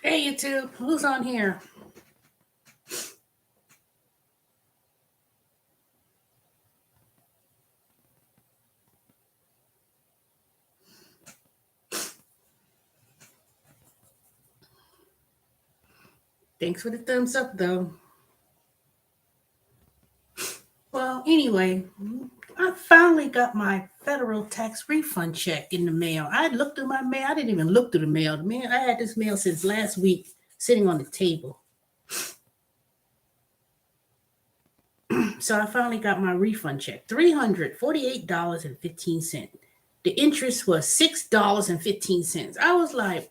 Hey, YouTube, who's on here? Thanks for the thumbs up, though. Well, anyway, I finally got my federal tax refund check in the mail. I looked through my mail. I didn't even look through the mail. Man, I had this mail since last week sitting on the table. So I finally got my refund check, $348.15. The interest was $6.15. I was like,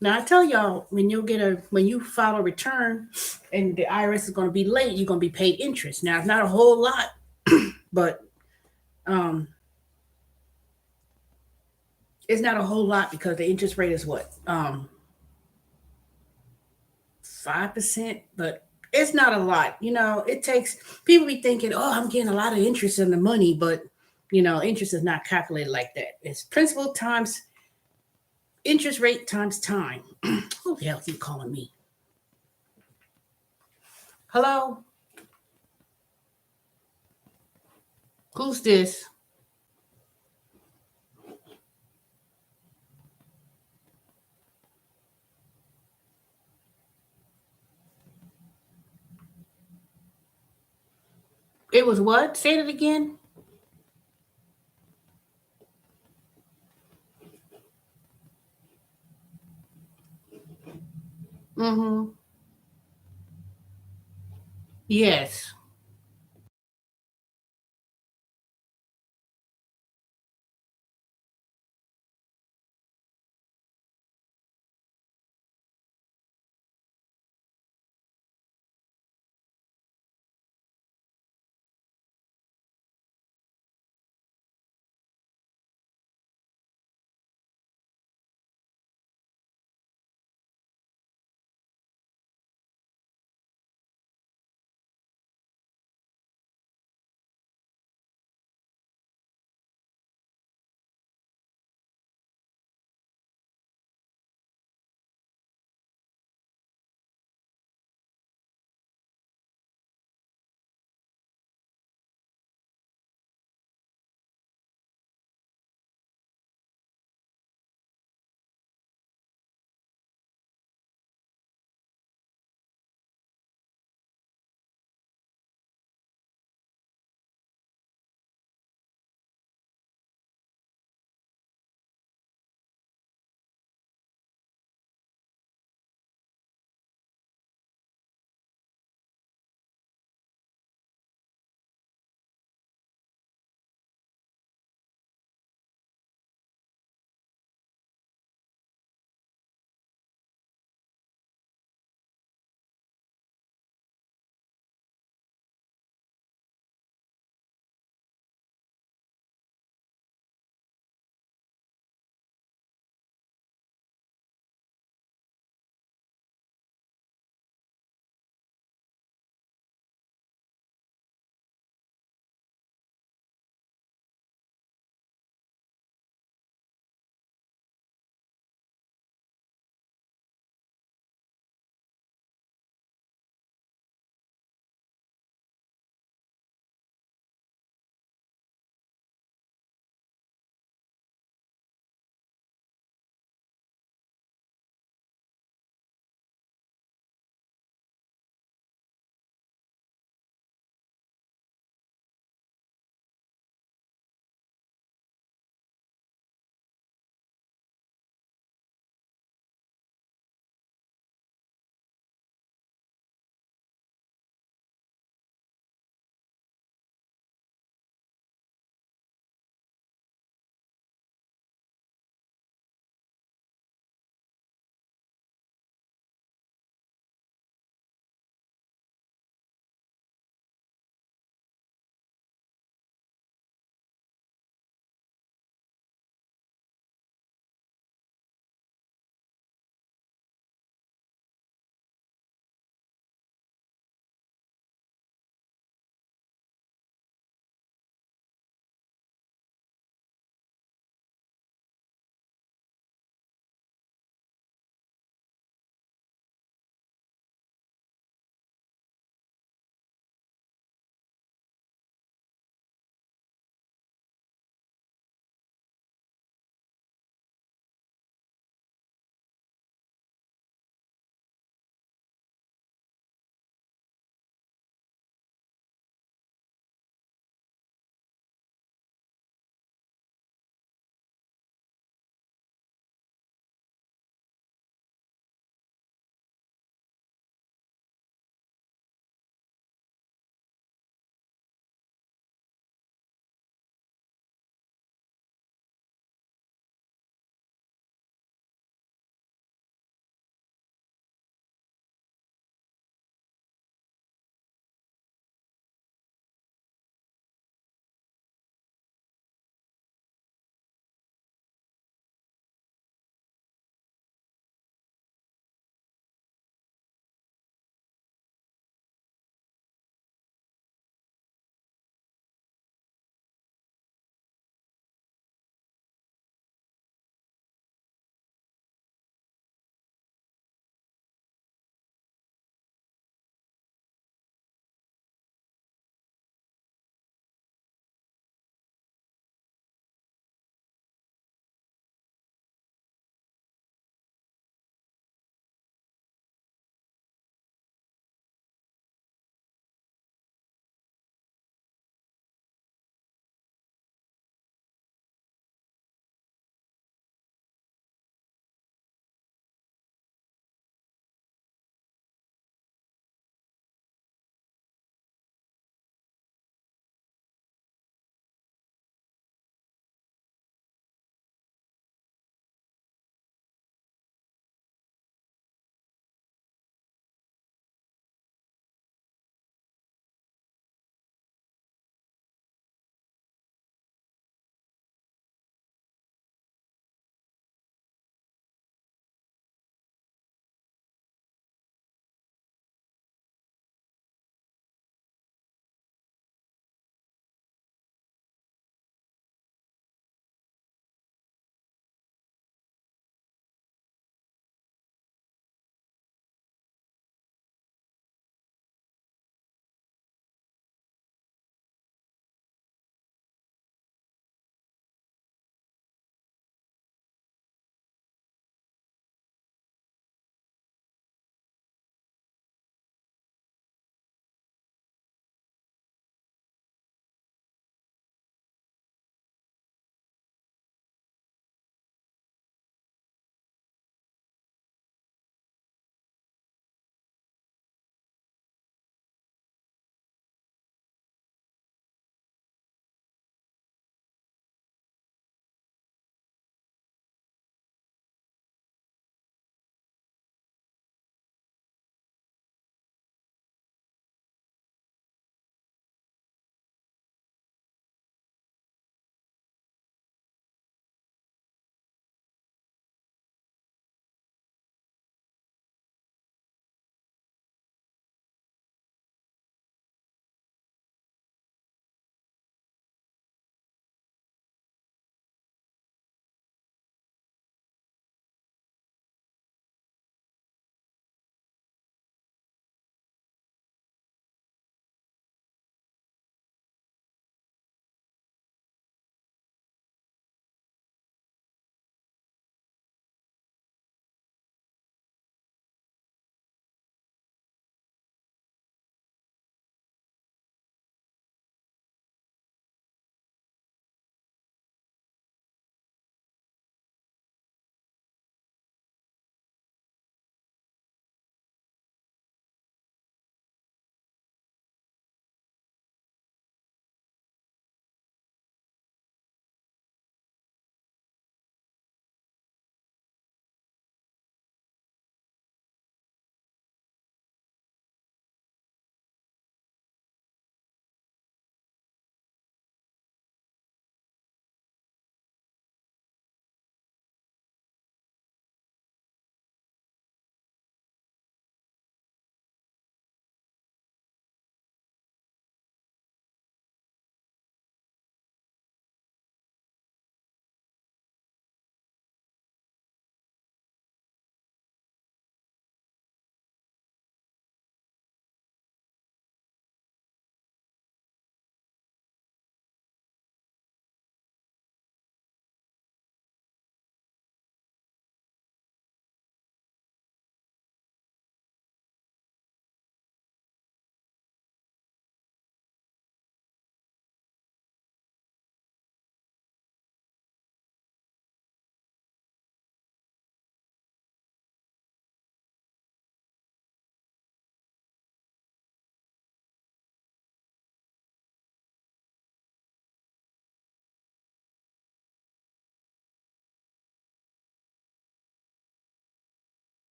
now I tell y'all, when you file a return and the IRS is going to be late, you're going to be paid interest. Now it's not a whole lot, but um, it's not a whole lot because the interest rate is what 5%, but it's not a lot. It takes people be thinking, oh, I'm getting a lot of interest in the money, but interest is not calculated like that. It's principal times interest rate times time. Who the hell keep calling me? Hello, who's this? It was what? Say it again. Mm-hmm. Yes.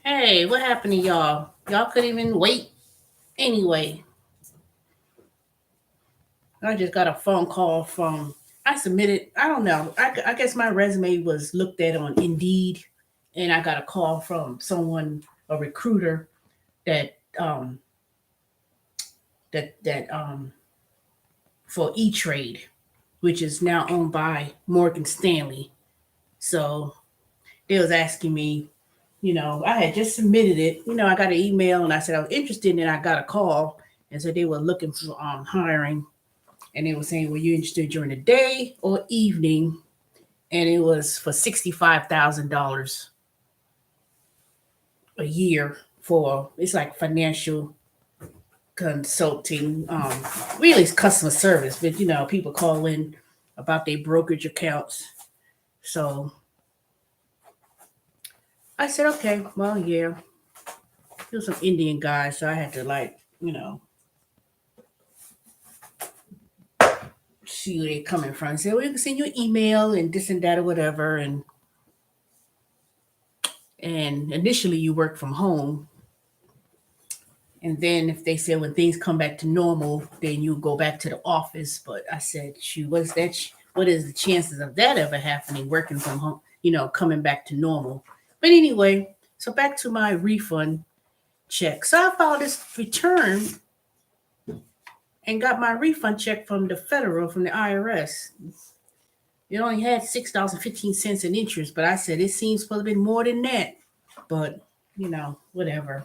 Hey, what happened to y'all? Y'all couldn't even wait anyway. I just got a phone call from, I submitted, I don't know, I guess my resume was looked at on Indeed, and I got a call from someone, a recruiter that, that for E Trade, which is now owned by Morgan Stanley. So they was asking me, I had just submitted it. I got an email and I said I was interested, and I got a call and said they were looking for hiring, and they were saying, "Were you interested during the day or evening?" And it was for $65,000 a year for, it's like financial consulting. Really, it's customer service, but people call in about their brokerage accounts. So I said, okay, well, yeah, it was some Indian guys, so I had to like, see where they're coming from. Say, well, you can send you an email and this and that or whatever, and initially you work from home, and then if they said when things come back to normal, then you go back to the office. But I said, shoot, what's that? What is the chances of that ever happening? Working from home, coming back to normal. But anyway, so back to my refund check. So I filed this return and got my refund check from the federal, from the IRS. It only had $6.15 in interest, but I said it seems supposed to be more than that. But whatever.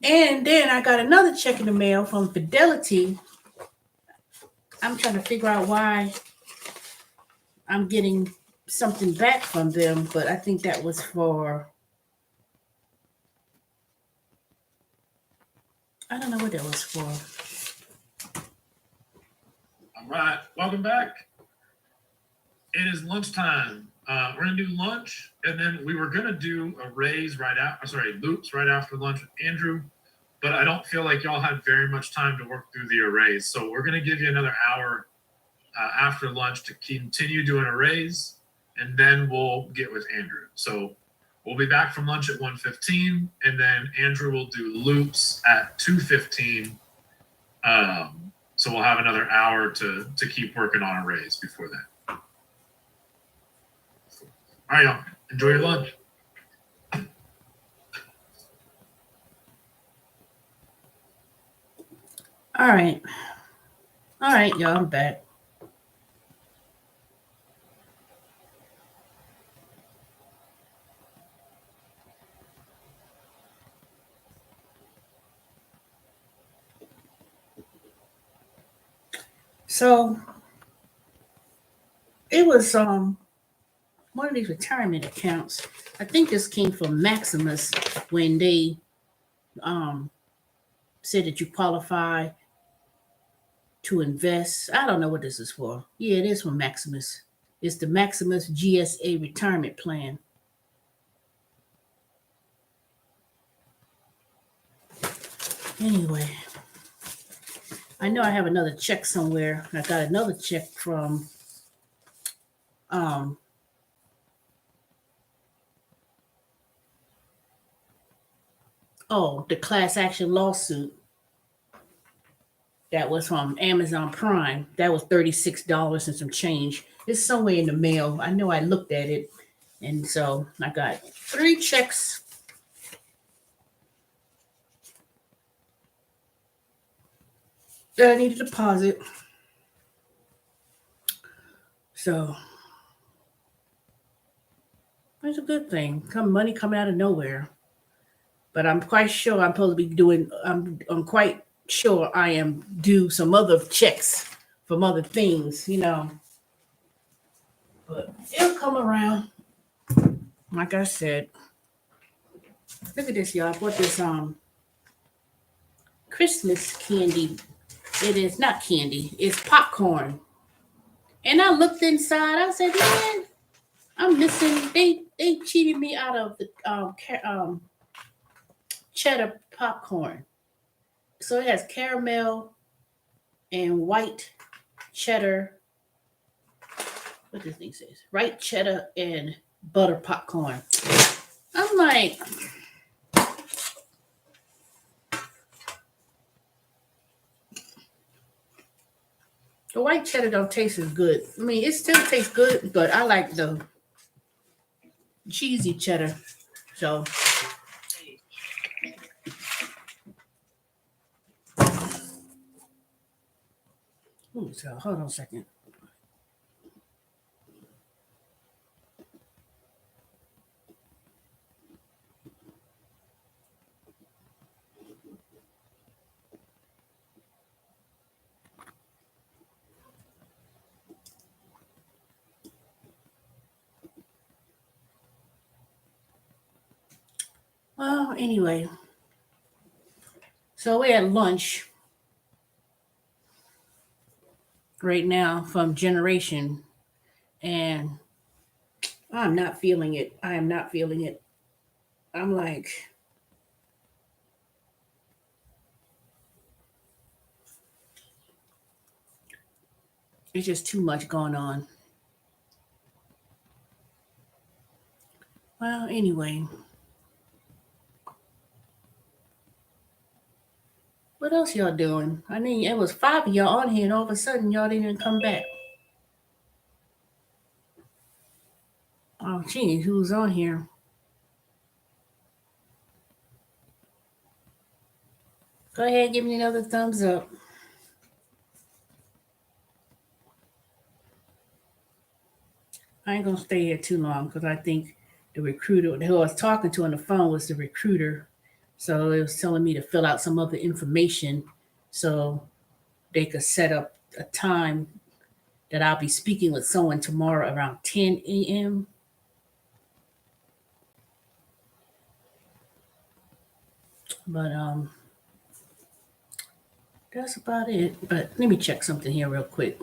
And then I got another check in the mail from Fidelity. I'm trying to figure out why I'm getting something back from them, but I think that was for, I don't know what that was for. All right, welcome back. It is lunchtime. We're gonna do lunch, and then we were gonna do a raise right after, loops right after lunch with Andrew, but I don't feel like y'all had very much time to work through the arrays. So we're gonna give you another hour after lunch to continue doing arrays, and then we'll get with Andrew. So we'll be back from lunch at 1:15, and then Andrew will do loops at 2:15. So we'll have another hour to keep working on arrays before that. All right, y'all. Enjoy your lunch. All right. All right, y'all, I'm back. So it was one of these retirement accounts. I think this came from Maximus when they um said that you qualify to invest. I don't know what this is for. Yeah, it is from Maximus. It's the Maximus GSA retirement plan. Anyway, I know I have another check somewhere. I got another check from um the class action lawsuit that was from Amazon Prime. That was $36 and some change. It's somewhere in the mail. I know I looked at it. And so I got 3 checks that I need to deposit. So it's a good thing. Money coming out of nowhere. But I'm quite sure I'm supposed to be doing, I'm quite sure I am due some other checks from other things. But it'll come around. Like I said, look at this, y'all. I bought this Christmas candy. It is not candy, it's popcorn. And I looked inside, I said, man, I'm missing. They cheated me out of the cheddar popcorn. So it has caramel and white cheddar. What this thing says? White cheddar and butter popcorn. I'm like, The white cheddar don't taste as good. I mean, it still tastes good, but I like the cheesy cheddar. So, so hold on a second. Well, anyway, so we're at lunch right now from Generation, and I'm not feeling it. I am not feeling it. I'm like, it's just too much going on. Well, anyway, what else y'all doing? I mean, it was five of y'all on here, and all of a sudden y'all didn't even come back. Oh, geez, who's on here? Go ahead, give me another thumbs up. I ain't gonna stay here too long because I think the recruiter who I was talking to on the phone was the recruiter. So it was telling me to fill out some other information so they could set up a time that I'll be speaking with someone tomorrow around 10 a.m. But that's about it. But let me check something here real quick.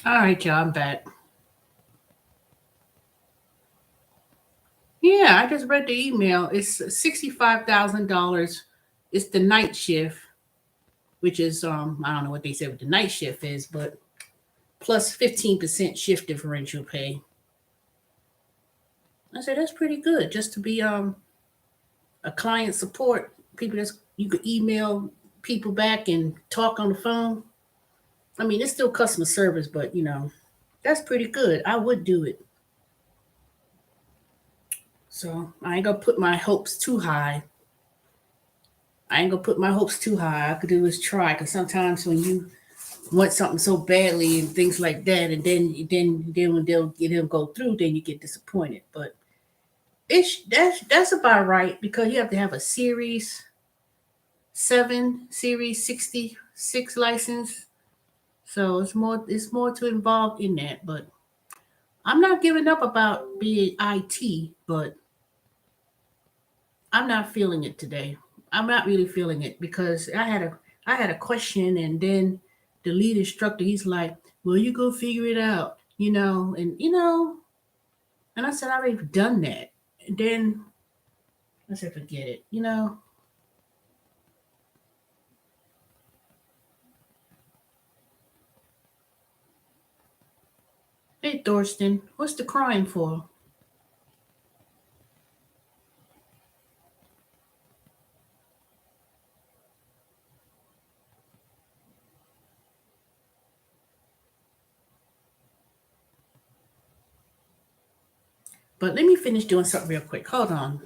All right, y'all, I'm back. Yeah, I just read the email. It's $65,000. It's the night shift, which is I don't know what they said what the night shift is, but plus 15% shift differential pay. I said that's pretty good just to be a client support. People that's you could email people back and talk on the phone. I mean, it's still customer service, but that's pretty good. I would do it. So I ain't gonna put my hopes too high. I ain't gonna put my hopes too high. I could do is try, because sometimes when you want something so badly and things like that, and then when they'll get him go through, then you get disappointed. But that's about right because you have to have a series 66 license. So it's more to involve in that. But I'm not giving up about being IT, but I'm not feeling it today. I'm not really feeling it because I had a question, and then the lead instructor, he's like, "Well, you go figure it out," and I said, "I've already done that." And then I said, "Forget it." Hey, Thorsten, what's the crying for? But let me finish doing something real quick. Hold on.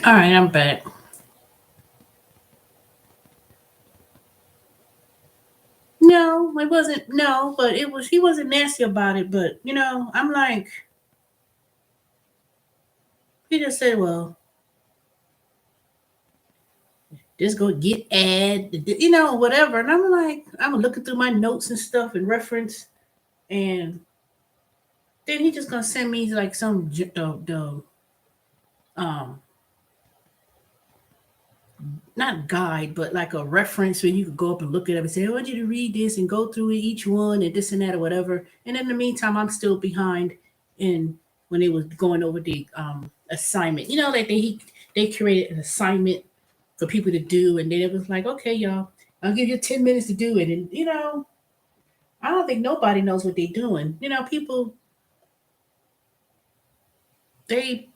All right, I'm back. No, it wasn't. No, but it was. He wasn't nasty about it. But I'm like, he just said, "Well, just go get whatever." And I'm like, I'm looking through my notes and stuff and reference, and then he just gonna send me like some the um not guide, but like a reference where you could go up and look at it and say, I want you to read this and go through each one and this and that or whatever. And in the meantime, I'm still behind in when they was going over the assignment. Like they created an assignment for people to do, and then it was like, okay, y'all, I'll give you 10 minutes to do it. And I don't think nobody knows what they're doing. People they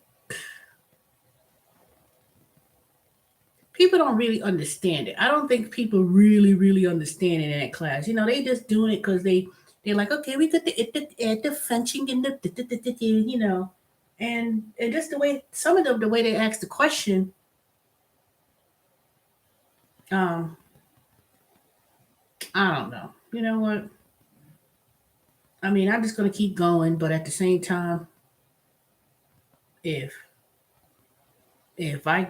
people don't really understand it. I don't think people really, really understand it in that class. They just doing it because they're like, okay, we got the fetching and and just the way some of them the way they ask the question, um, I don't know. You know what? I mean, I'm just gonna keep going, but at the same time, if if I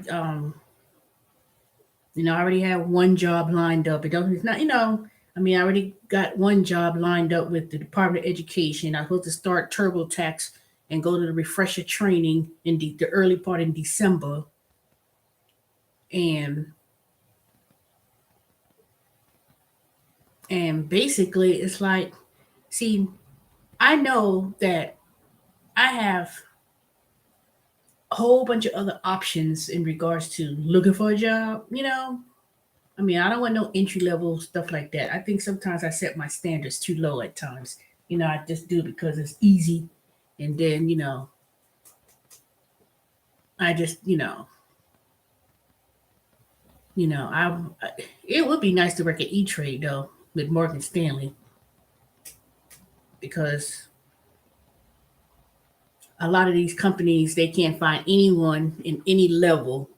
already have one job lined up. It's not, I mean, I already got one job lined up with the Department of Education. I'm supposed to start TurboTax and go to the refresher training in the early part in December. And basically it's like, see, I know that I have a whole bunch of other options in regards to looking for a job. I mean, I don't want no entry level stuff like that. I think sometimes I set my standards too low at times. I just do it because it's easy. And then, I just, it would be nice to work at E-Trade though with Morgan Stanley because a lot of these companies they can't find anyone in any level,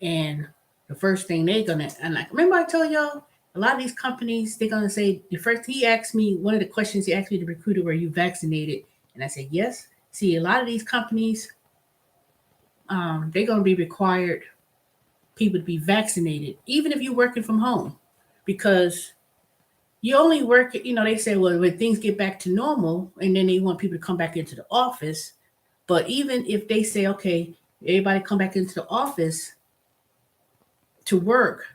and the first thing they're gonna and like remember I told y'all a lot of these companies they're gonna say the first he asked me one of the questions he asked me the recruiter were you vaccinated, and I said yes. See, a lot of these companies they're gonna be required people to be vaccinated even if you're working from home because you only work, they say, well, when things get back to normal and then they want people to come back into the office. But even if they say, okay, everybody come back into the office to work,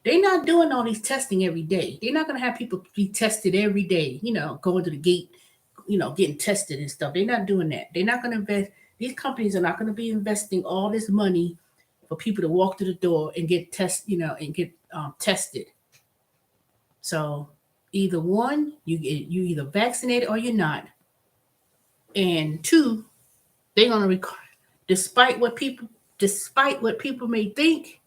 they're not doing all these testing every day. They're not going to have people be tested every day, going to the gate, getting tested and stuff. They're not doing that. They're not going to invest. These companies are not going to be investing all this money for people to walk to the door and get tested. So either one, you either vaccinated or you're not, and two, they're gonna require, despite what people may think,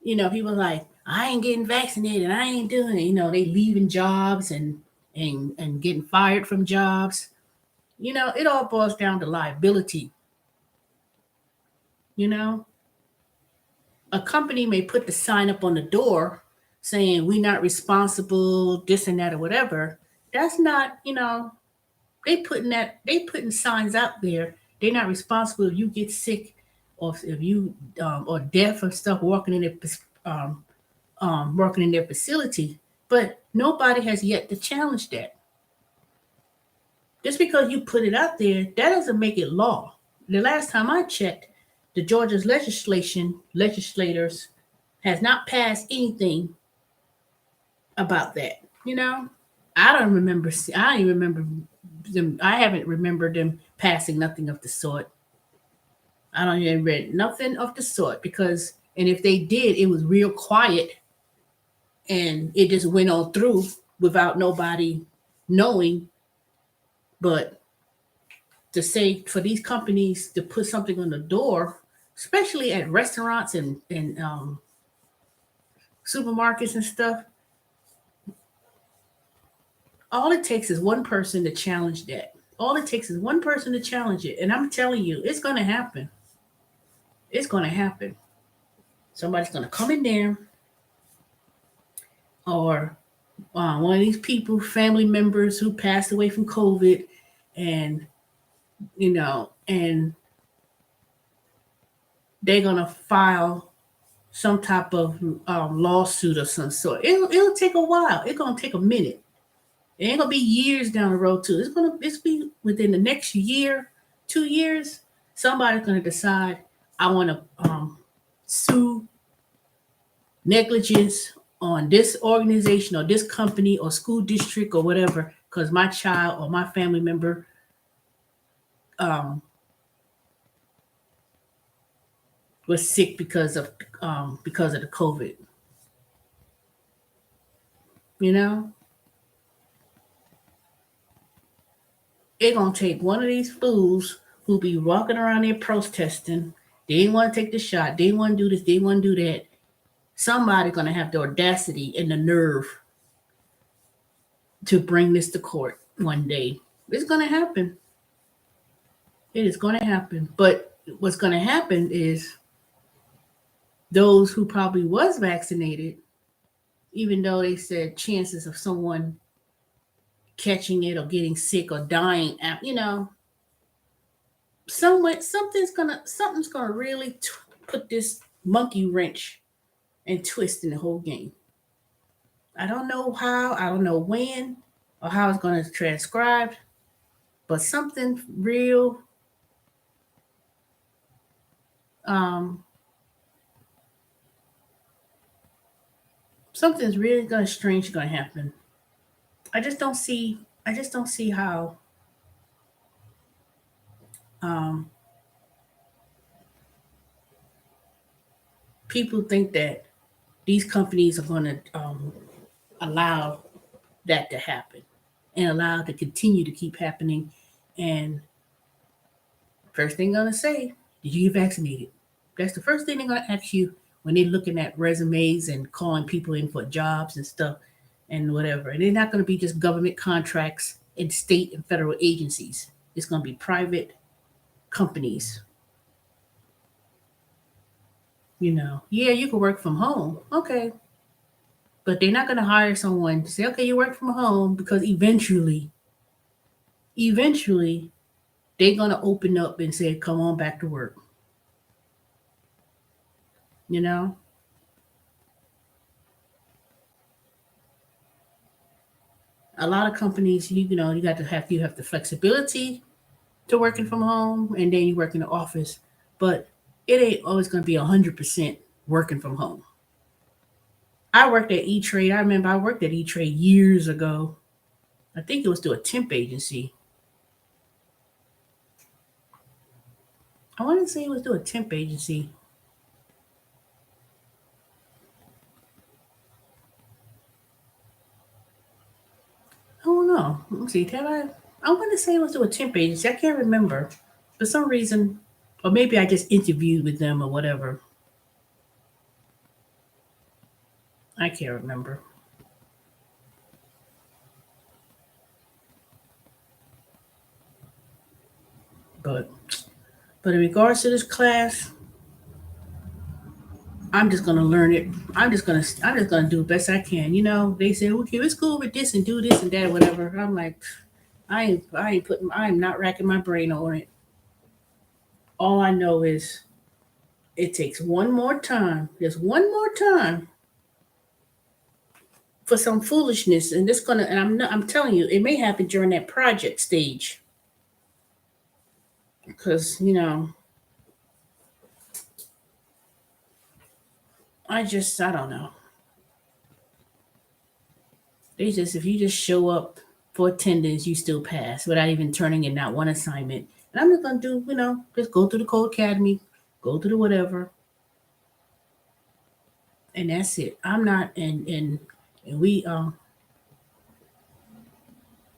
people like I ain't getting vaccinated, I ain't doing it. They leaving jobs and getting fired from jobs. It all boils down to liability. You know, a company may put the sign up on the door saying we're not responsible, this and that or whatever. That's not, they putting signs out there. They're not responsible if you get sick or if you or deaf or stuff um, working in their facility. But nobody has yet to challenge that. Just because you put it out there, that doesn't make it law. The last time I checked, the Georgia's legislators has not passed anything about that. You know, I don't remember. I don't even remember them. I haven't remembered them passing nothing of the sort. I don't even read nothing of the sort because, and if they did, it was real quiet and it just went on through without nobody knowing. But to say for these companies to put something on the door, especially at restaurants and supermarkets and stuff, all it takes is one person to challenge that. All it takes is one person to challenge it. And I'm telling you, it's going to happen. It's going to happen. Somebody's going to come in there or one of these people, family members who passed away from COVID, and, and they're going to file some type of lawsuit of some sort. It'll take a while. It's going to take a minute. It ain't gonna be years down the road too. It's be within the next year, 2 years. Somebody's gonna decide I want to sue negligence on this organization or this company or school district or whatever because my child or my family member um, was sick because of the COVID. You know, it's gonna take one of these fools who be walking around there protesting. They didn't want to take the shot. They didn't want to do this. They didn't want to do that. Somebody's gonna have the audacity and the nerve to bring this to court one day. It's gonna happen. It is gonna happen. But what's gonna happen is those who probably was vaccinated, even though they said chances of someone catching it or getting sick or dying, something's gonna really put this monkey wrench and twist in the whole game. I don't know how, I don't know when, or how it's going to transcribe, but something real, um, something's really going to strange going to happen. I just don't see, I just don't see how um, people think that these companies are going to allow that to happen. and allow it to continue to keep happening. And first thing they're gonna say, did you get vaccinated? That's the first thing they're gonna ask you when they're looking at resumes and calling people in for jobs and stuff and whatever. And they're not gonna be just government contracts in state and federal agencies. It's gonna be private companies. Yeah, you can work from home. Okay. But they're not gonna hire someone to say, okay, you work from home because eventually they're gonna open up and say, come on back to work. You know? A lot of companies, you have the flexibility to working from home, and then you work in the office, but it ain't always going to be 100% working from home. I worked at E-Trade. I remember I worked at E-Trade years ago. I think it was through a temp agency. I want to say it was through a temp agency. I don't know. Let me see. I want to say it was through a temp agency. I can't remember. For some reason, or maybe I just interviewed with them or whatever. I can't remember. But in regards to this class, I'm just gonna learn it. I'm just gonna do the best I can. They say, okay, let's go over this and do this and that, whatever. I'm like, I'm not racking my brain on it. All I know is it takes one more time, just one more time for some foolishness, and I'm telling you, it may happen during that project stage, because I don't know. If you just show up for attendance, you still pass without even turning in not one assignment. And I'm just gonna do, just go to the Code Academy, go to the whatever, and that's it. I'm not and we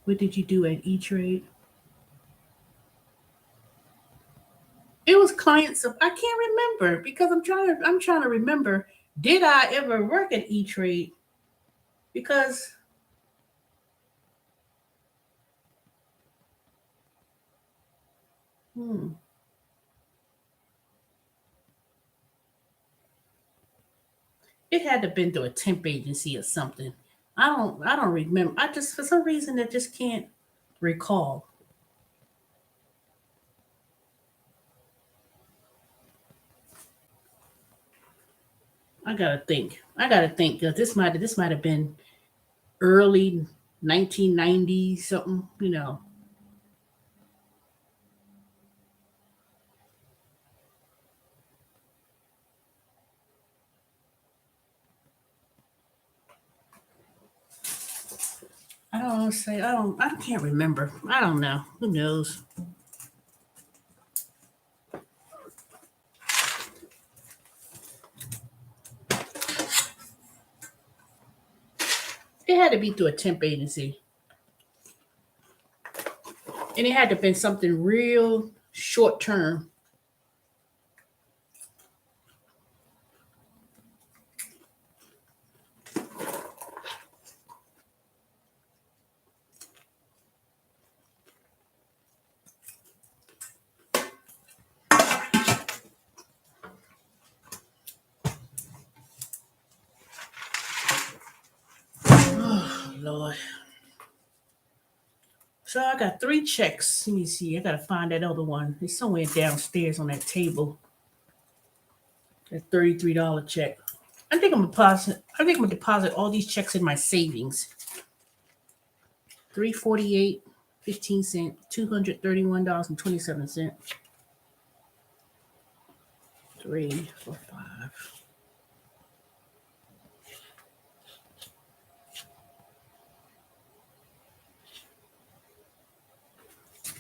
what did you do at E Trade? It was clients of I can't remember because I'm trying to remember. Did I ever work at E Trade? Because hmm, it had to have been through a temp agency or something. I don't remember. I just for some reason I just can't recall. I gotta think because this might have been early 1990 something. I don't want to say I can't remember. I don't know. Who knows? It had to be through a temp agency, and it had to have been something real short term. Oh Lord. So I got three checks. Let me see. I gotta find that other one. It's somewhere downstairs on that table. That $33 check. I think I'm gonna deposit all these checks in my savings. 348, 15 cents, $231.27. 3 4 5.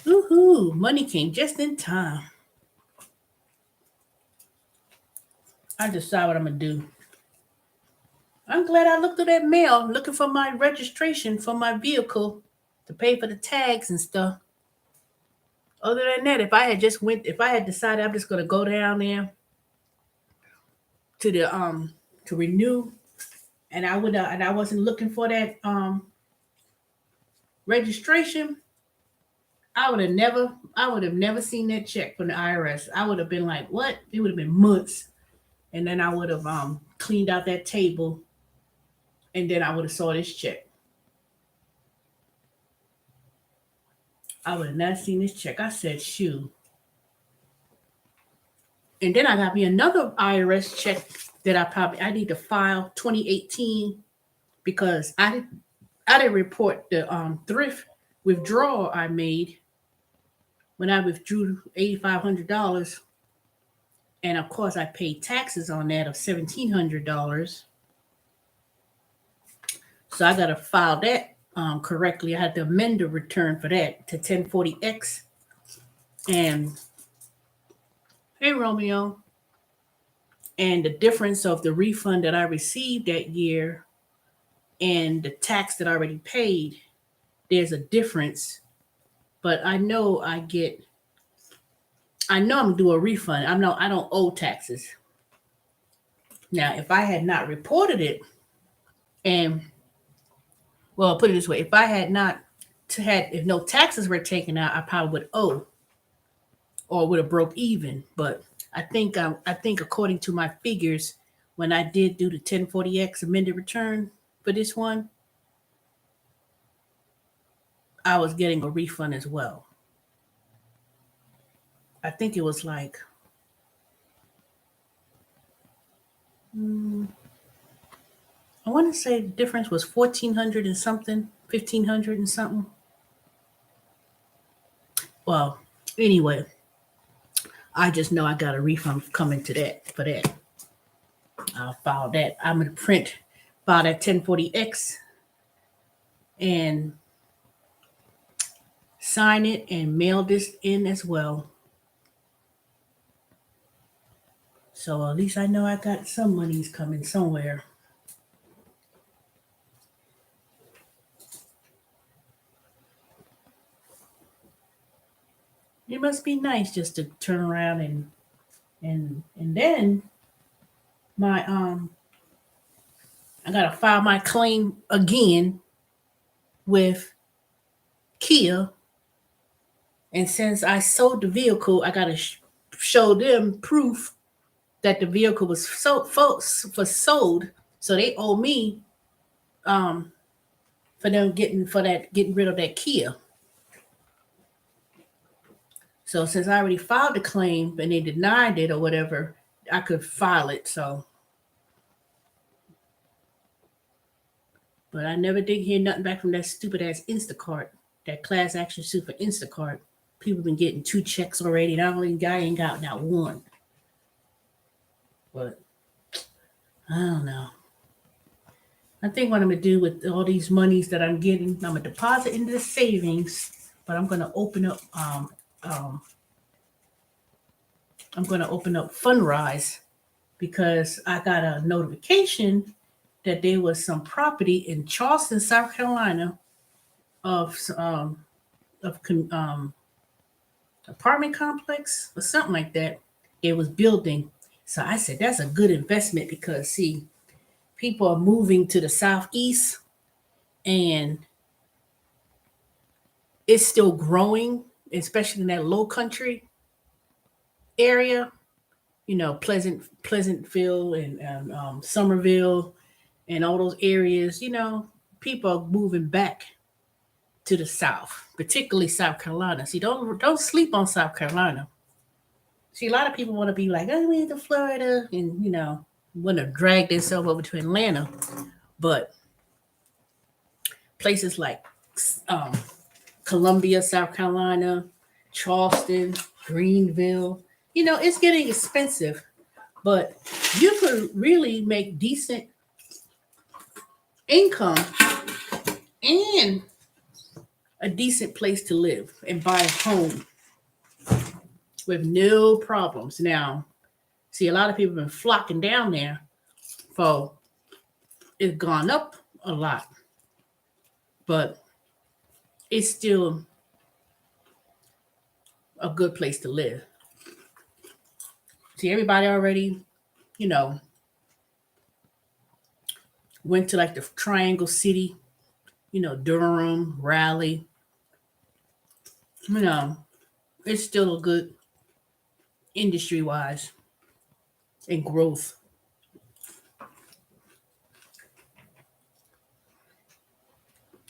Woohoo! Money came just in time. I decide what I'm gonna do. I'm glad I looked through that mail looking for my registration for my vehicle. to pay for the tags and stuff. Other than that, if I had decided I'm just gonna go down there to the to renew, and I wasn't looking for that registration, I would have never seen that check from the IRS. I would have been like, what? It would have been months, and then I would have cleaned out that table, and then I would have saw this check. I would have not seen this check. I said, shoot. And then I got me another IRS check that I need to file 2018 because I didn't report the thrift withdrawal I made when I withdrew $8,500, and of course I paid taxes on that of $1,700. So I got to file that correctly. I had to amend the return for that to 1040X. And hey, Romeo. And the difference of the refund that I received that year and the tax that I already paid, there's a difference. But I know I'm gonna do a refund. I don't owe taxes. Now, if I had not reported it, and well, I'll put it this way: if no taxes were taken out, I probably would owe or would have broke even. But I think according to my figures, when I did do the 1040X amended return for this one, I was getting a refund as well. I think it was like I want to say the difference was 1,400 and something, 1,500 and something. Well, anyway, I just know I got a refund coming for that. I'll file that. I'm gonna file that 1040X and sign it and mail this in as well. So at least I know I got some monies coming somewhere. It must be nice just to turn around and then my I gotta file my claim again with Kia, and since I sold the vehicle, I gotta show them proof that the vehicle was sold, so they owe me for getting rid of that Kia. So since I already filed the claim and they denied it or whatever, I could file it. So, but I never did hear nothing back from that stupid ass Instacart, that class action suit for Instacart. People been getting 2 checks already, and I ain't got not one. But I don't know. I think what I'm gonna do with all these monies that I'm getting, I'm gonna deposit into the savings, but I'm gonna open up Fundrise because I got a notification that there was some property in Charleston, South Carolina, of apartment complex or something like that. It was building, so I said that's a good investment because see, people are moving to the southeast, and it's still growing, especially in that low country area, Pleasantville and Somerville and all those areas. People are moving back to the South, particularly South Carolina. See, don't sleep on South Carolina. See, a lot of people want to be like, oh, we to Florida, and want to drag themselves over to Atlanta, but places like Columbia, South Carolina, Charleston, Greenville, it's getting expensive, but you could really make decent income and a decent place to live and buy a home with no problems. Now, see, a lot of people have been flocking down there, so it's gone up a lot. But it's still a good place to live. See, everybody already, you know, went to like the Triangle City, Durham, Raleigh. You know, it's still a good industry wise and growth.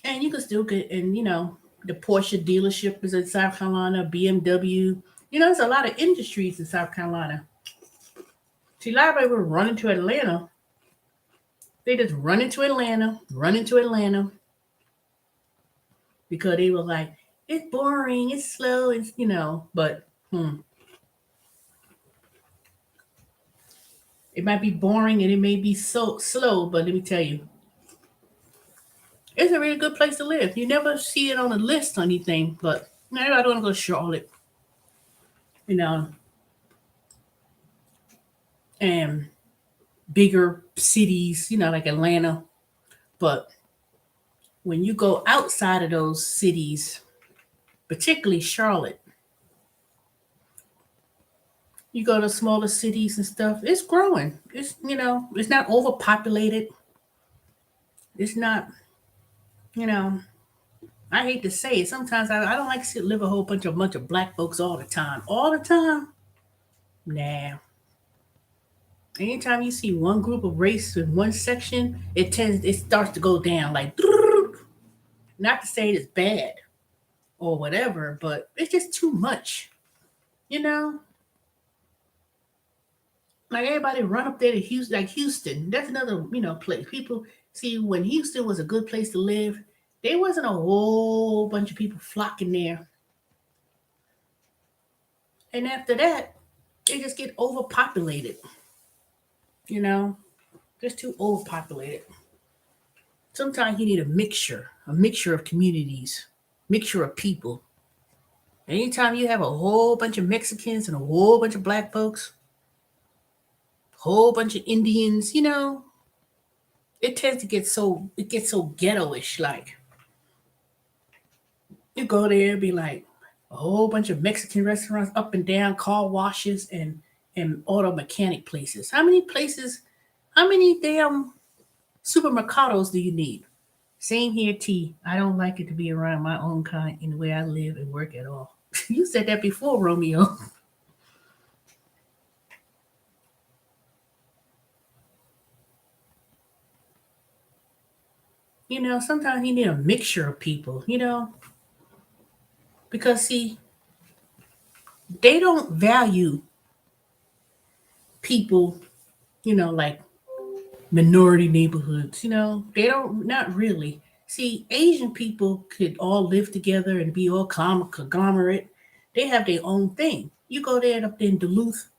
And you can still get, and the Porsche dealership is in South Carolina, BMW. There's a lot of industries in South Carolina. See, a lot of people run into Atlanta. They just run into Atlanta because they were like, it's boring, it's slow, but it might be boring and it may be so slow, but let me tell you, it's a really good place to live. You never see it on a list or anything, but I don't want to go to Charlotte, you know, and bigger cities, like Atlanta. But when you go outside of those cities, particularly Charlotte, you go to smaller cities and stuff, it's growing. It's not overpopulated. It's not, you know, I hate to say it. Sometimes I don't like to live a whole bunch of black folks all the time. All the time? Nah. Anytime you see one group of race in one section, it starts to go down like not to say it's bad or whatever, but it's just too much. You know? Like everybody run up there to Houston, like Houston. That's another, place. People see when Houston was a good place to live, there wasn't a whole bunch of people flocking there. And after that, they just get overpopulated, you know, just too overpopulated. Sometimes you need a mixture of communities, mixture of people. Anytime you have a whole bunch of Mexicans and a whole bunch of black folks, whole bunch of Indians, it tends to it gets so ghettoish. Like you go there and be like a whole bunch of Mexican restaurants up and down, car washes and auto mechanic places. How many damn supermercados do you need? Same here, T. I don't like it to be around my own kind in the way I live and work at all. You said that before, Romeo. Sometimes you need a mixture of people, because see, they don't value people, like minority neighborhoods, they don't, not really. See, Asian people could all live together and be all conglomerate. They have their own thing. You go there up there in Duluth,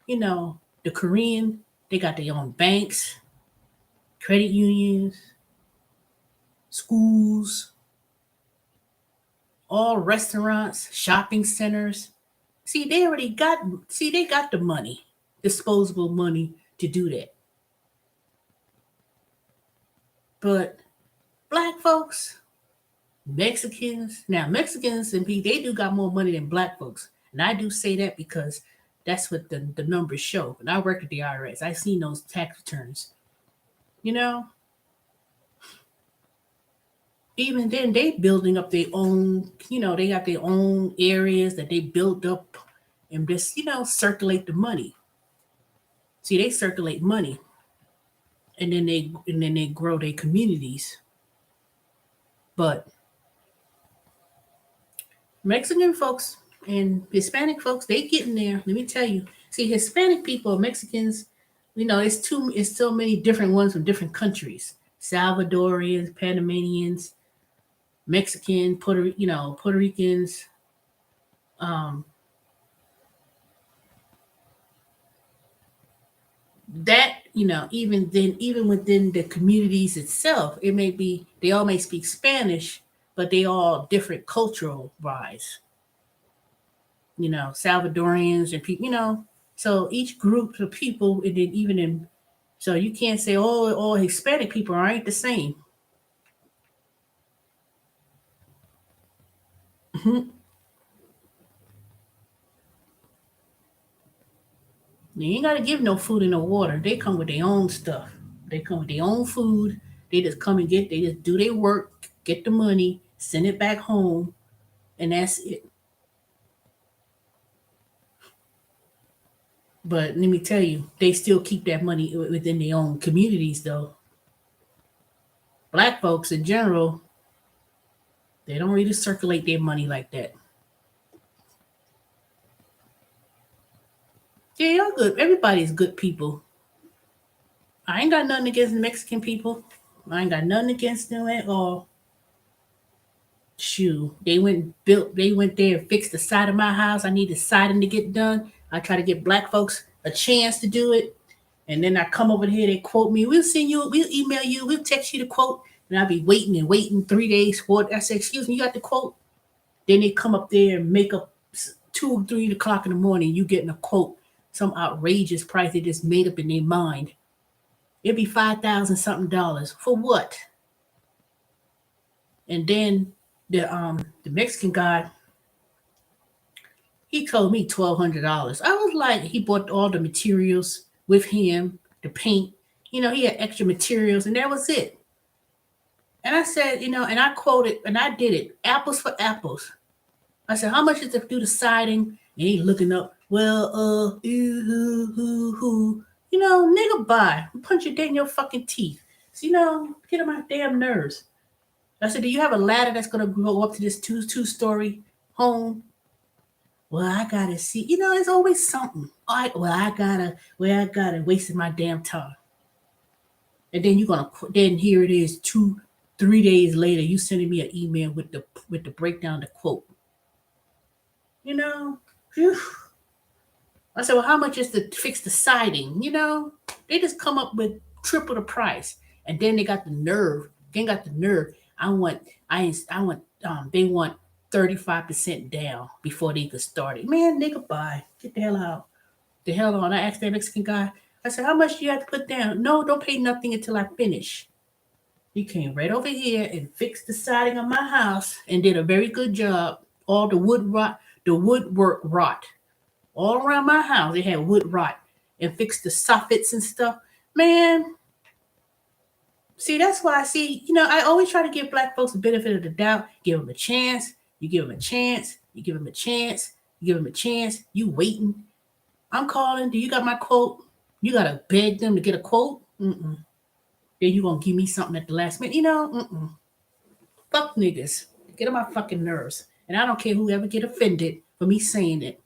the Korean, they got their own banks, credit unions, schools, all restaurants, shopping centers. They got the money, disposable money to do that. But black folks, Mexicans and people, they do got more money than black folks. And I do say that because that's what the numbers show. And I work at the IRS. I seen those tax returns. You know, even then they building up their own, they got their own areas that they built up and just, circulate the money. See, they circulate money and then they grow their communities. But Mexican folks and Hispanic folks, they get in there. Let me tell you. See, Hispanic people, Mexicans, it's so many different ones from different countries. Salvadorians, Panamanians, Mexican, Puerto Ricans, um, that even then, even within the communities itself, it may be they all may speak Spanish, but they all different cultural wise. Salvadorians and people, so each group of people, and then even in, so you can't say all Hispanic people aren't the same. Mhm. You ain't gotta give no food and no water. They come with their own stuff. They come with their own food. They just come and get. They just do their work, get the money, send it back home, and that's it. But let me tell you, they still keep that money within their own communities, though. Black folks in general, they don't really circulate their money like that. Yeah, y'all good. Everybody's good people. I ain't got nothing against Mexican people. I ain't got nothing against them at all. Shoot, they went there and fixed the side of my house. I needed siding to get done. I try to get black folks a chance to do it. And then I come over here, they quote me, we'll send you, we'll email you, we'll text you the quote. And I'll be waiting and waiting 3 days for it. I said, excuse me, you got the quote? Then they come up there and make up 2, 3 o'clock in the morning, you getting a quote, some outrageous price they just made up in their mind. It'd be 5,000 something dollars. For what? And then the Mexican guy, he told me $1,200. I was like, he bought all the materials with him, the paint. He had extra materials, and that was it. And I said, and I quoted, and I did it, apples for apples. I said, how much is to do the siding? And he looking up, well, nigga, bye. Punch your dead in your fucking teeth. So, get on my damn nerves. I said, do you have a ladder that's gonna go up to this two-story home? Well, I gotta see. There's always something. I gotta wasting my damn time. And then then here it is, 3 days later, you sending me an email with the breakdown, the quote. Phew. I said, well, how much is to fix the siding? They just come up with triple the price, and then they got the nerve. They got the nerve. They want 35% down before they could start it. Man, nigga, bye. Get the hell out. The hell on. I asked that Mexican guy. I said, how much do you have to put down? No, don't pay nothing until I finish. He came right over here and fixed the siding of my house and did a very good job. All the woodwork rot all around my house. They had wood rot and fixed the soffits and stuff. Man, see, that's why I always try to give black folks the benefit of the doubt. Give them a chance. You give them a chance. You give them a chance. You give them a chance. You waiting. I'm calling. Do you got my quote? You gotta beg them to get a quote. Mm-mm. Then you gonna give me something at the last minute. Mm-mm. Fuck niggas. Get on my fucking nerves. And I don't care who ever get offended for me saying it.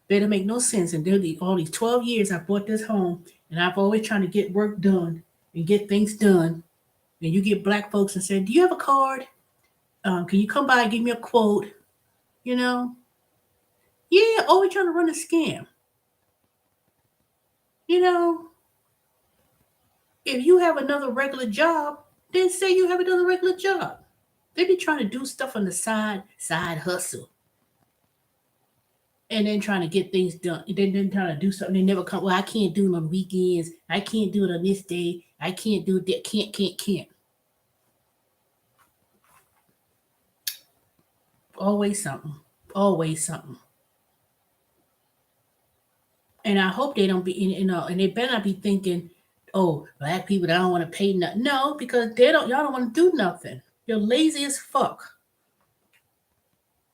That don't make no sense. And all these 12 years I bought this home, and I've always trying to get work done and get things done. And you get black folks and say, do you have a card? Can you come by and give me a quote? You know? Yeah, always trying to run a scam. You know, if you have another regular job, then say you have another regular job. They be trying to do stuff on the side hustle. And then trying to get things done. And then trying to do something. They never come. Well, I can't do it on weekends. I can't do it on this day. I can't do that. Can't. Always something. Always something. And I hope they don't be, and they better not be thinking, oh, black people, they don't want to pay nothing. No, because y'all don't want to do nothing. You're lazy as fuck.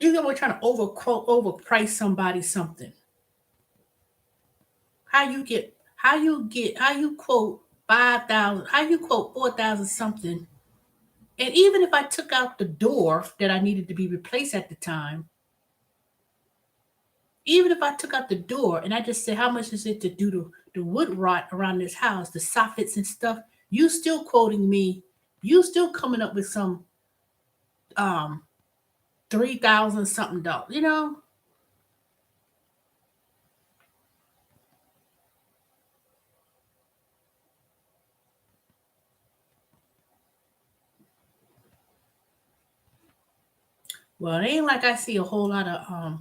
You're trying to overprice somebody something. How you quote 5,000, how you quote 4,000 something. And even if I took out the door that I needed to be replaced at the time, even if I took out the door and I just said, how much is it to do the wood rot around this house, the soffits and stuff, you still quoting me, you still coming up with some um 3,000 something dollars. Well, it ain't like I see a whole lot of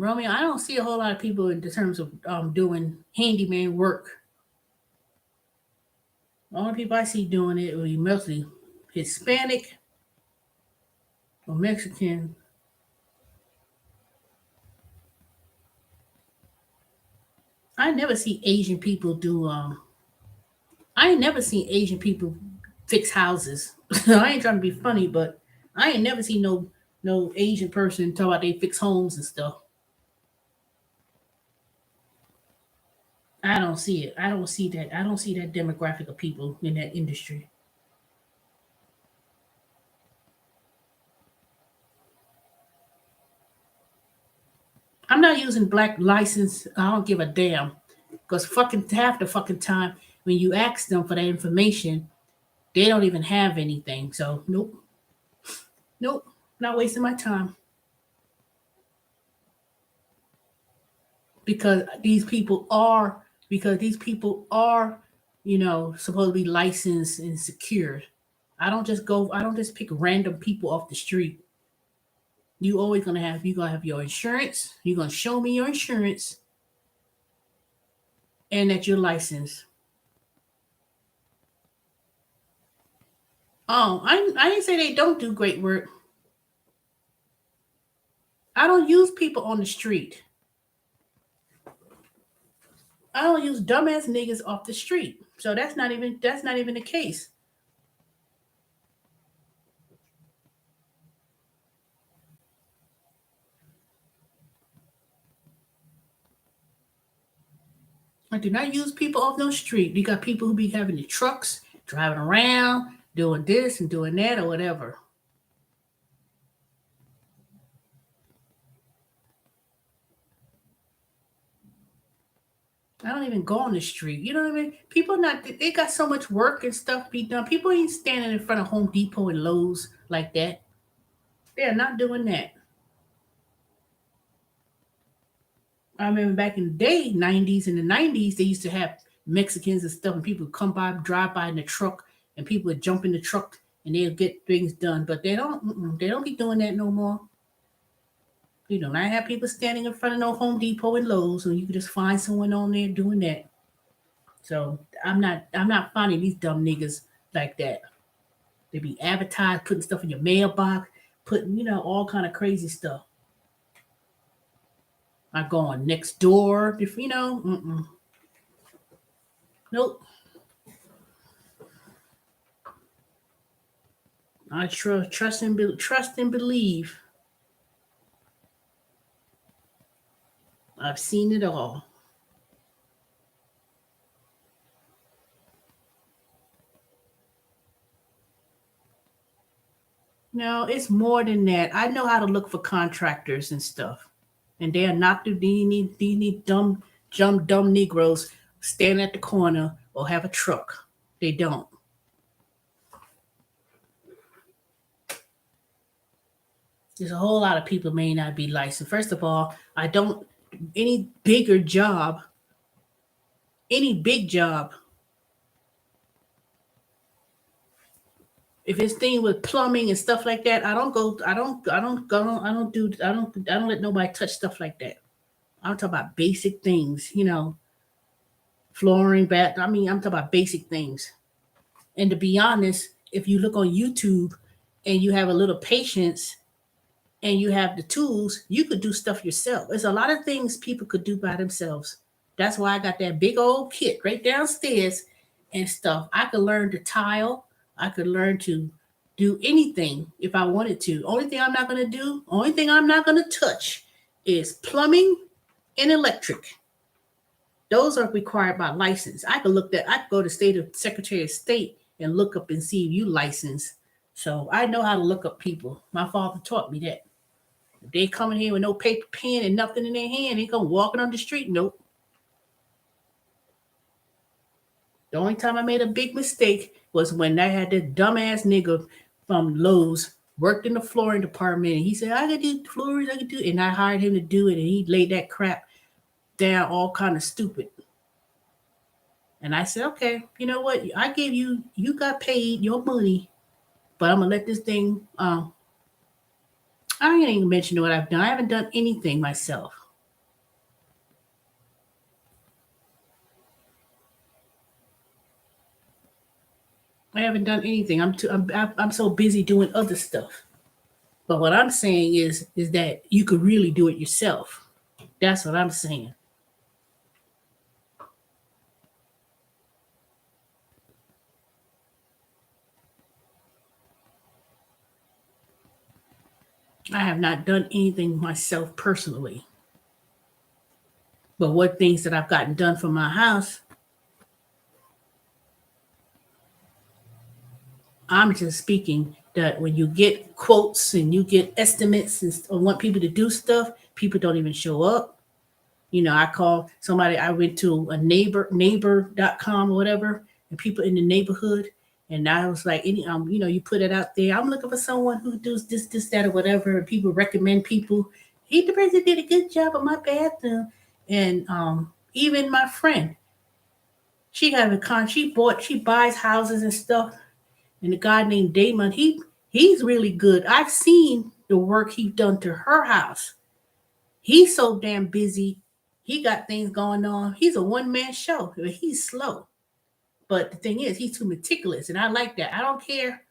Romeo, I don't see a whole lot of people in terms of doing handyman work. The only people I see doing it will be mostly Hispanic or Mexican. I never see Asian people do. I ain't never seen Asian people fix houses. I ain't trying to be funny, but I ain't never seen no Asian person talk about they fix homes and stuff. I don't see it. I don't see that. I don't see that demographic of people in that industry. I'm not using black license. I don't give a damn. Because fucking half the fucking time when you ask them for that information, they don't even have anything. So nope, nope, not wasting my time. Because these people are, supposed to be licensed and secured. I don't just pick random people off the street. You gonna have your insurance, you're gonna show me your insurance and that you're licensed. Oh, I didn't say they don't do great work. I don't use people on the street. I don't use dumbass niggas off the street. So that's not even the case. I do not use people off no street. You got people who be having the trucks, driving around, doing this and doing that or whatever. I don't even go on the street. You know what I mean? People not they got so much work and stuff to be done. People ain't standing in front of Home Depot and Lowe's like that. They're not doing that. I remember back in the day, 90s and the 90s, they used to have Mexicans and stuff, and people would come by, drive by in the truck, and people would jump in the truck and they'll get things done. But they don't be doing that no more. You know, I have people standing in front of no Home Depot and Lowe's, and you can just find someone on there doing that. So I'm not finding these dumb niggas like that. They be advertised, putting stuff in your mailbox, putting all kind of crazy stuff. I go on next door, if nope. I trust and believe. I've seen it all. No, it's more than that. I know how to look for contractors and stuff, and they are not these need dumb Negroes stand at the corner or have a truck. They don't. There's a whole lot of people may not be licensed. First of all, I don't any bigger job, any big job. If it's thing with plumbing and stuff like that, I don't go. I don't let nobody touch stuff like that. I'm talking about basic things, flooring, bath. I mean, I'm talking about basic things. And to be honest, if you look on YouTube and you have a little patience and you have the tools, you could do stuff yourself. There's a lot of things people could do by themselves. That's why I got that big old kit right downstairs and stuff. I could learn to tile. I could learn to do anything if I wanted to. Only thing I'm not going to touch is plumbing and electric. Those are required by license. I could go to state of Secretary of State and look up and see if you license. So I know how to look up people. My father taught me that. If they coming here with no paper, pen, and nothing in their hand, they come walking on the street. Nope. The only time I made a big mistake was when I had that dumbass nigga from Lowe's worked in the flooring department, and he said I could do floors, I could do, and I hired him to do it, and he laid that crap down, all kind of stupid. And I said, okay, you know what? You got paid your money, but I'm gonna let this thing. I ain't even mention what I've done. I haven't done anything myself. I haven't done anything. I'm so busy doing other stuff. But what I'm saying is that you could really do it yourself. That's what I'm saying. I have not done anything myself personally. But what things that I've gotten done for my house, I'm just speaking that when you get quotes and you get estimates and want people to do stuff, people don't even show up. I call somebody, I went to a neighbor.com or whatever, and people in the neighborhood. And I was like, you put it out there. I'm looking for someone who does this, that, or whatever. And people recommend people. He, the person did a good job of my bathroom. And even my friend, she buys houses and stuff. And the guy named Damon, he's really good. I've seen the work he's done to her house. He's so damn busy. He got things going on. He's a one man show. He's slow. But the thing is, he's too meticulous. And I like that. I don't care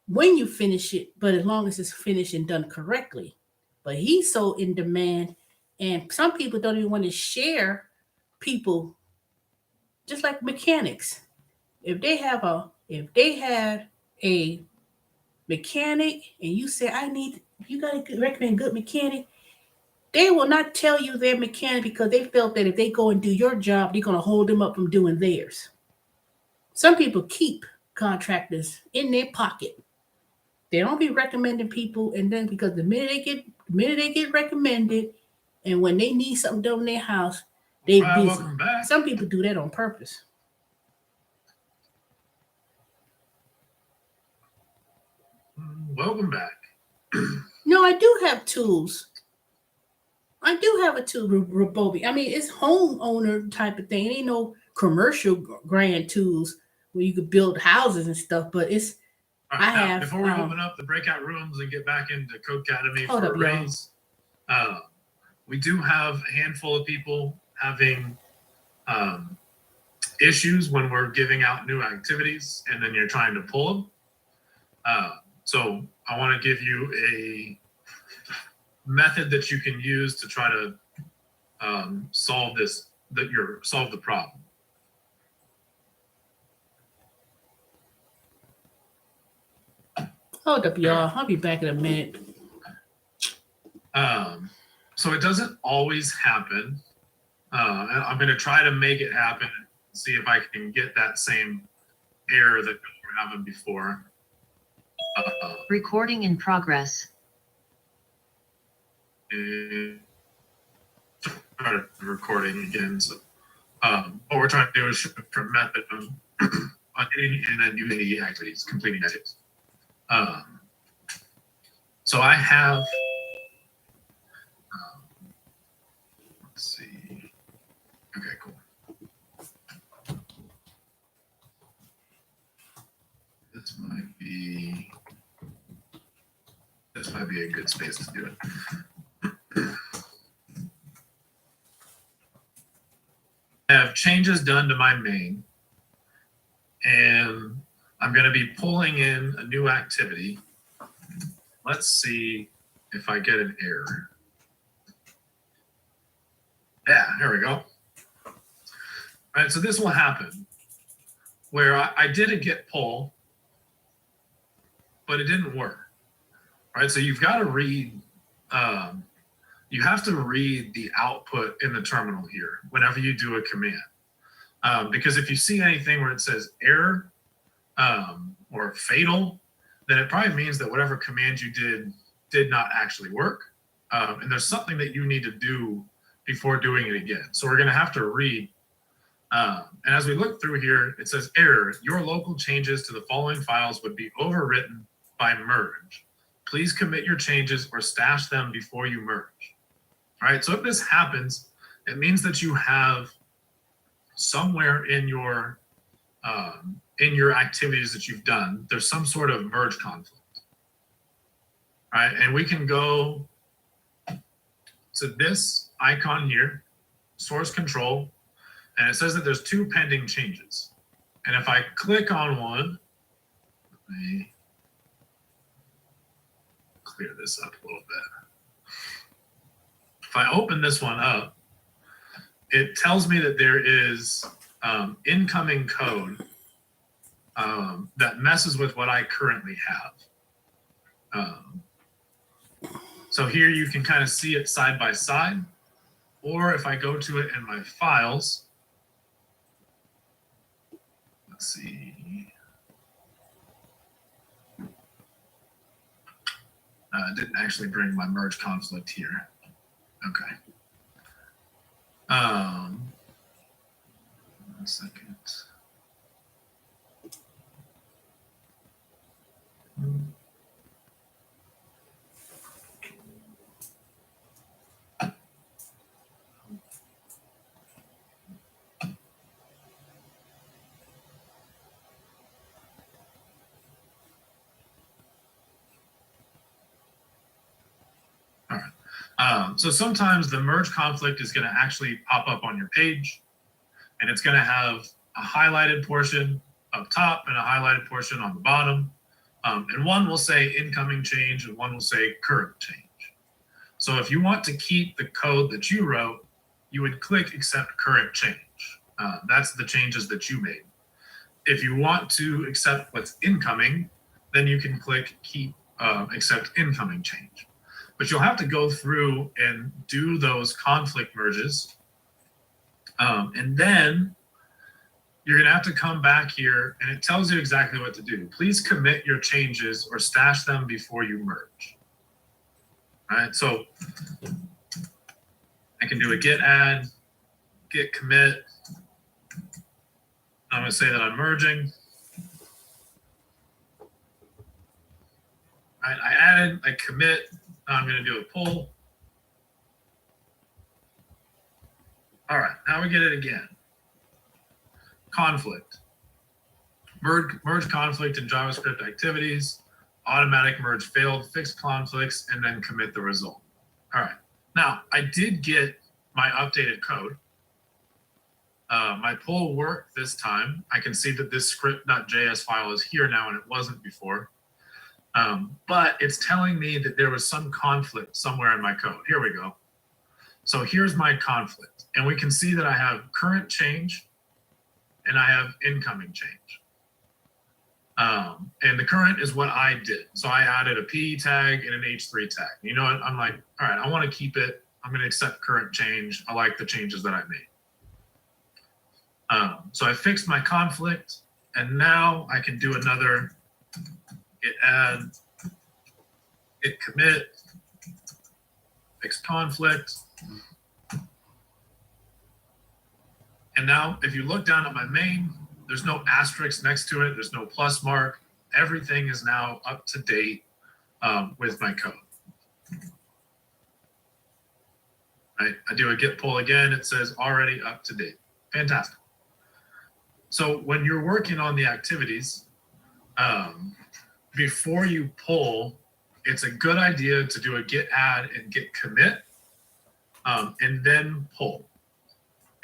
when you finish it, but as long as it's finished and done correctly. But he's so in demand. And some people don't even want to share people, just like mechanics. If they had a mechanic and you say, you gotta recommend good mechanic, they will not tell you their mechanic because they felt that if they go and do your job, they're going to hold them up from doing theirs. Some people keep contractors in their pocket. They don't be recommending people, and then because the minute they get recommended, and when they need something done in their house, they busy. Welcome back. Some people do that on purpose. Welcome back. No, I do have tools. I do have a tool, Robobi. I mean, it's homeowner type of thing. It ain't no commercial grand tools where you could build houses and stuff, but it's All right, I now, have. before we open up the breakout rooms and get back into Code Academy for a Y'all. raise, we do have a handful of people having issues when we're giving out new activities and then you're trying to pull them. So I want to give you a method that you can use to try to solve the problem. Hold up, y'all. I'll be back in a minute. So it doesn't always happen. I'm going to try to make it happen and see if I can get that same error that we were having before. Recording in progress. Start recording again. So what we're trying to do is show a different method of editing and then doing the activities, completing activities. So I have, let's see. Okay, cool. This might be a good space to do it. I have changes done to my main, and I'm going to be pulling in a new activity. Let's see if I get an error. Yeah, here we go. All right, so this will happen where I did a get pull, but it didn't work. All right, so you've got to read, you have to read the output in the terminal here whenever you do a command. Because if you see anything where it says error or fatal, then it probably means that whatever command you did not actually work. And there's something that you need to do before doing it again. So we're going to have to read. And as we look through here, it says error. Your local changes to the following files would be overwritten by merge. Please commit your changes or stash them before you merge. All right, so if this happens, it means that you have somewhere in your activities that you've done, there's some sort of merge conflict. All right, and we can go to this icon here, source control, and it says that there's 2 pending changes. And if I click on one, let me clear this up a little bit. If I open this one up, it tells me that there is incoming code that messes with what I currently have. So here you can kind of see it side by side, or if I go to it in my files, let's see. Didn't actually bring my merge conflict here. Okay. 1 second. All right. So sometimes the merge conflict is going to actually pop up on your page, and it's going to have a highlighted portion up top and a highlighted portion on the bottom. And one will say incoming change and one will say current change. So if you want to keep the code that you wrote, you would click accept current change. That's the changes that you made. If you want to accept what's incoming, then you can click keep accept incoming change. But you'll have to go through and do those conflict merges. And then you're going to have to come back here, and it tells you exactly what to do. Please commit your changes or stash them before you merge. All right, so I can do a git add, git commit. I'm going to say that I'm merging. All right, I added, I commit. Now I'm going to do a pull. All right, now we get it again. Conflict. Merge conflict in JavaScript activities, automatic merge failed, fix conflicts, and then commit the result. All right, now I did get my updated code. My pull worked this time. I can see that this script.js file is here now and it wasn't before. But it's telling me that there was some conflict somewhere in my code. Here we go. So here's my conflict. And we can see that I have current change and I have incoming change. And the current is what I did. So I added a P tag and an H3 tag. You know what? I'm like, all right, I want to keep it. I'm going to accept current change. I like the changes that I made. So I fixed my conflict, and now I can do another git add, git commit, fix conflict. And now if you look down at my main, there's no asterisk next to it. There's no plus mark. Everything is now up to date with my code. Right? I do a git pull again. It says already up to date. Fantastic. So when you're working on the activities, before you pull, it's a good idea to do a git add and git commit, and then pull.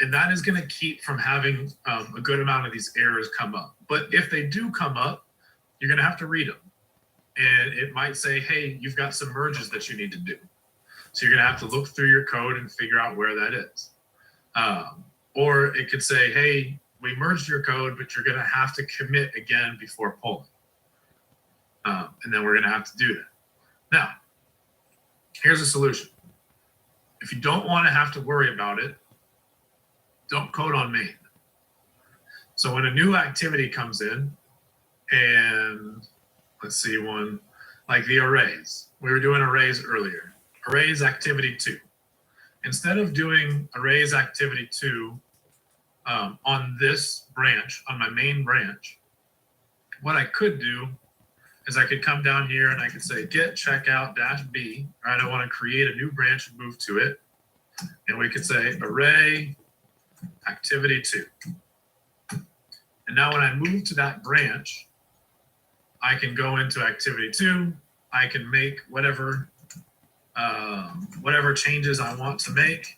And that is going to keep from having a good amount of these errors come up. But if they do come up, you're going to have to read them. And it might say, hey, you've got some merges that you need to do. So you're going to have to look through your code and figure out where that is. Or it could say, hey, we merged your code, but you're going to have to commit again before pulling. And then we're going to have to do that. Now, here's a solution. If you don't want to have to worry about it, don't code on main. So when a new activity comes in, and let's see one, like the arrays. We were doing arrays earlier. Arrays activity 2. Instead of doing arrays activity 2 on this branch, on my main branch, what I could do is I could come down here and I could say get checkout -b, right? I want to create a new branch and move to it. And we could say array activity 2. And now when I move to that branch, I can go into activity 2. I can make whatever changes I want to make.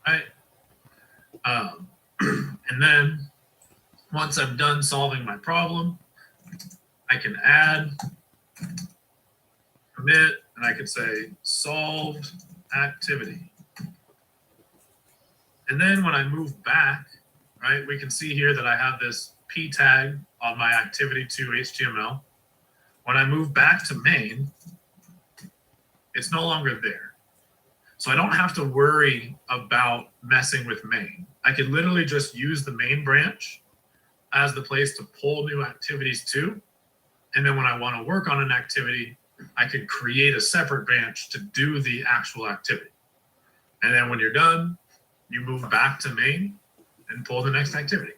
Right? And then once I'm done solving my problem, I can add, commit, and I can say solved activity. And then when I move back, right, we can see here that I have this p tag on my activity to HTML. When I move back to main, it's no longer there. So I don't have to worry about messing with main. I can literally just use the main branch as the place to pull new activities to. And then when I want to work on an activity, I can create a separate branch to do the actual activity. And then when you're done, you move back to main and pull the next activity.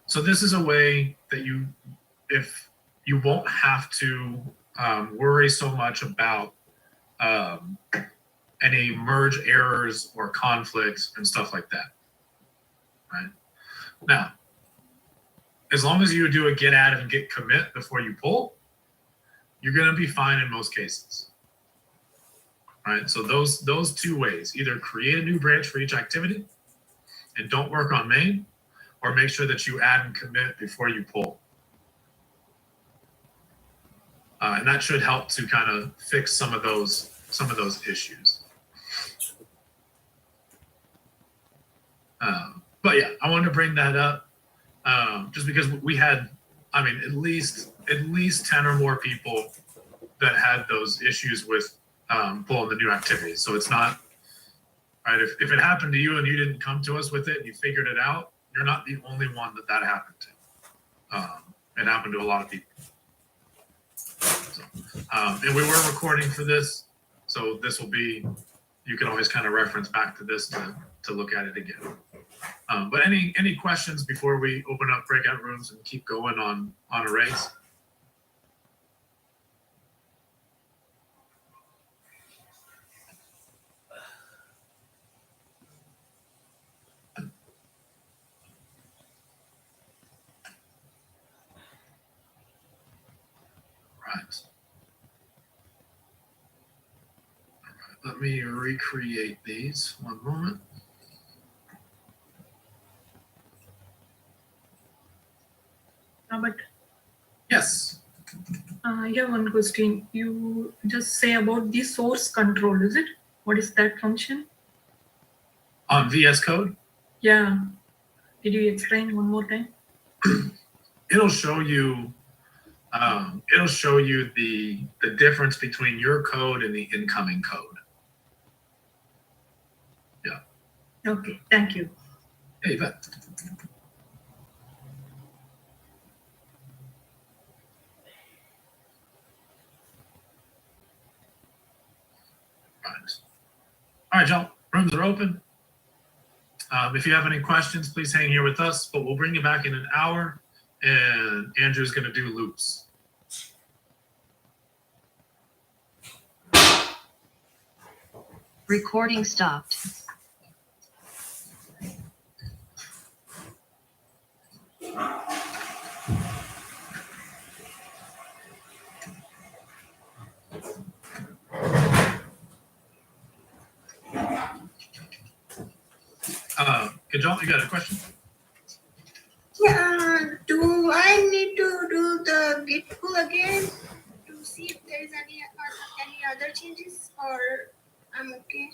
So this is a way that if you won't have to worry so much about any merge errors or conflicts and stuff like that. Right? Now, as long as you do a get add and get commit before you pull, you're going to be fine in most cases. Right? So those two ways, either create a new branch for each activity and don't work on main, or make sure that you add and commit before you pull. And that should help to kind of fix some of those issues. But yeah, I wanted to bring that up just because we had, I mean, at least 10 or more people that had those issues with pulling the new activities. So it's not, right, if it happened to you and you didn't come to us with it and you figured it out, you're not the only one that happened to. It happened to a lot of people. So, and we were recording for this, so this will be, you can always kind of reference back to this to look at it again. But any questions before we open up breakout rooms and keep going on arrays? Right. Let me recreate these. One moment. But Yes. I have one question. You just say about the source control, is it? What is that function? On VS Code? Yeah. Did you explain one more time? It'll show you the difference between your code and the incoming code. Yeah. Okay, thank you. Hey, you bet. All right, John, rooms are open. If you have any questions, please hang here with us, but we'll bring you back in an hour, and Andrew's going to do loops. Recording stopped. Kajal, you got a question? Yeah, do I need to do the git pull again to see if there is any other changes, or I'm okay?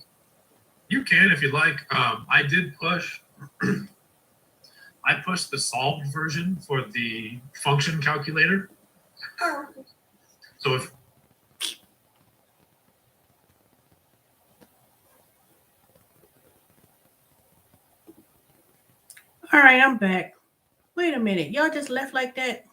You can if you'd like. I did push. I pushed the solved version for the function calculator. Oh, So if All right, I'm back. Wait a minute. Y'all just left like that?